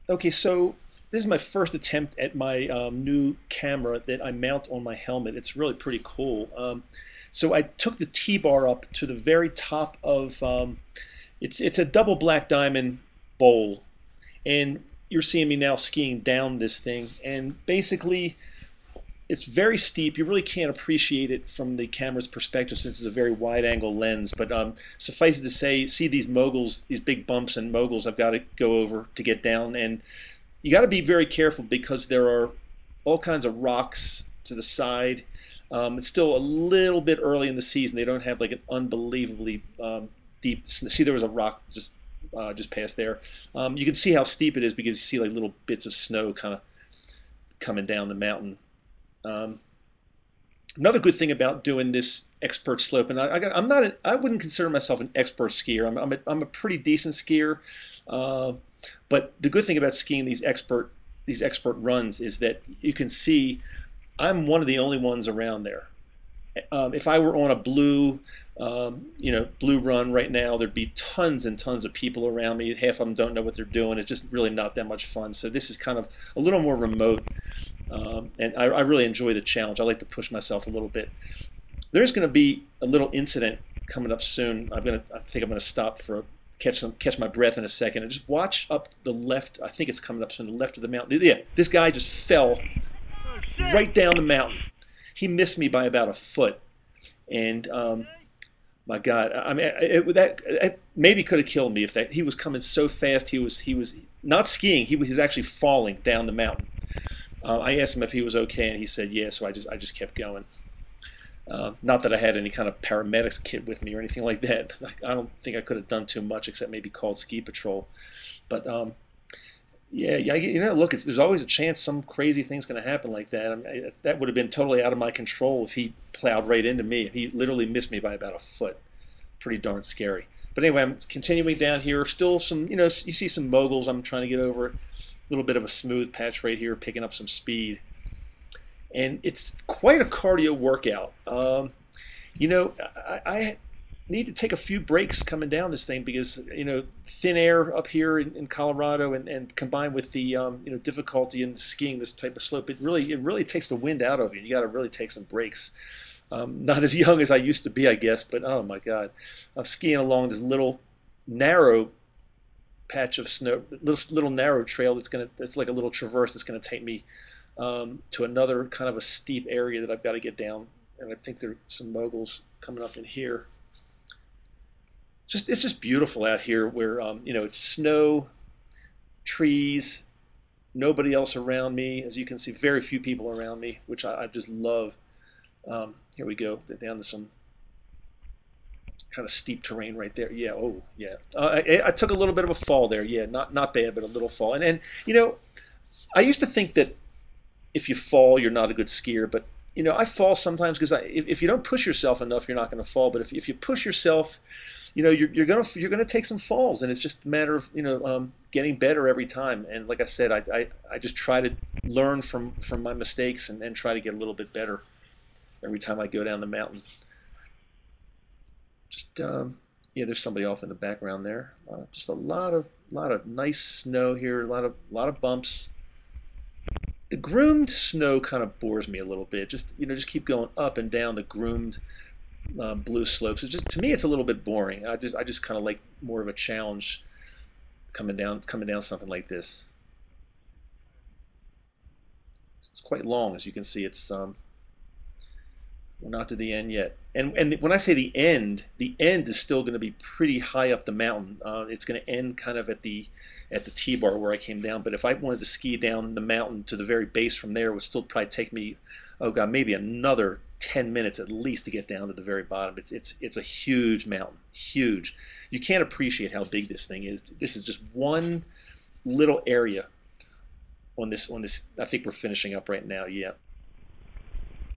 Okay, so this is my first attempt at my new camera that I mount on my helmet. It's really pretty cool. So I took the T-bar up to the very top of it's a double black diamond bowl, and you're seeing me now skiing down this thing. And basically, it's very steep. You really can't appreciate it from the camera's perspective since it's a very wide-angle lens. But suffice it to say, see these moguls, these big bumps and moguls I've got to go over to get down. And you got to be very careful because there are all kinds of rocks to the side. It's still a little bit early in the season. They don't have like an unbelievably deep. See, there was a rock just past there. You can see how steep it is because you see like little bits of snow kind of coming down the mountain. Another good thing about doing this expert slope, and I wouldn't consider myself an expert skier. I'm a pretty decent skier, but the good thing about skiing these expert runs is that you can see I'm one of the only ones around there. If I were on a blue, blue run right now, there'd be tons and tons of people around me. Half of them don't know what they're doing. It's just really not that much fun. So this is kind of a little more remote, and I really enjoy the challenge. I like to push myself a little bit. There's going to be a little incident coming up soon. I think I'm going to stop for catch my breath in a second and just watch up the left. I think it's coming up soon. The left of the mountain. Yeah, this guy just fell right down the mountain. He missed me by about a foot, and my God, I mean, it maybe could have killed me if he was coming so fast. He was not skiing. He was actually falling down the mountain. I asked him if he was okay, and he said yeah. So I just kept going. Not that I had any kind of paramedics kit with me or anything like that. I don't think I could have done too much except maybe called ski patrol. But yeah, look, there's always a chance some crazy thing's going to happen like that. I mean, that would have been totally out of my control if he plowed right into me. He literally missed me by about a foot. Pretty darn scary. But anyway, I'm continuing down here. Still some, you see some moguls I'm trying to get over. A little bit of a smooth patch right here, picking up some speed. And it's quite a cardio workout. I need to take a few breaks coming down this thing because thin air up here in Colorado and combined with the difficulty in skiing this type of slope, it really takes the wind out of you. You got to really take some breaks. Not as young as I used to be, I guess, but oh my God, I'm skiing along this little narrow patch of snow, little narrow trail that's like a little traverse that's going to take me to another kind of a steep area that I've got to get down. And I think there are some moguls coming up in here. It's just beautiful out here where it's snow, trees, nobody else around me. As you can see, very few people around me, which I just love. Here we go, down to some kind of steep terrain right there. Yeah, oh yeah. I took a little bit of a fall there. Yeah, not bad, but a little fall. And I used to think that if you fall, you're not a good skier, but I fall sometimes because if you don't push yourself enough, you're not going to fall. But if you push yourself, you're gonna take some falls, and it's just a matter of getting better every time. And like I said, I just try to learn from my mistakes and try to get a little bit better every time I go down the mountain. Just yeah, there's somebody off in the background there. Just a lot of nice snow here, a lot of bumps. The groomed snow kind of bores me a little bit. Just keep going up and down the groomed blue slopes. To me, it's a little bit boring. I just kind of like more of a challenge coming down something like this. It's quite long, as you can see. It's we're not to the end yet. And when I say the end is still going to be pretty high up the mountain. It's going to end kind of at the T-bar where I came down. But if I wanted to ski down the mountain to the very base from there, it would still probably take me, oh God, maybe another 10 minutes at least to get down to the very bottom. It's a huge mountain, huge. You can't appreciate how big this thing is. This is just one little area on this. I think we're finishing up right now. Yeah.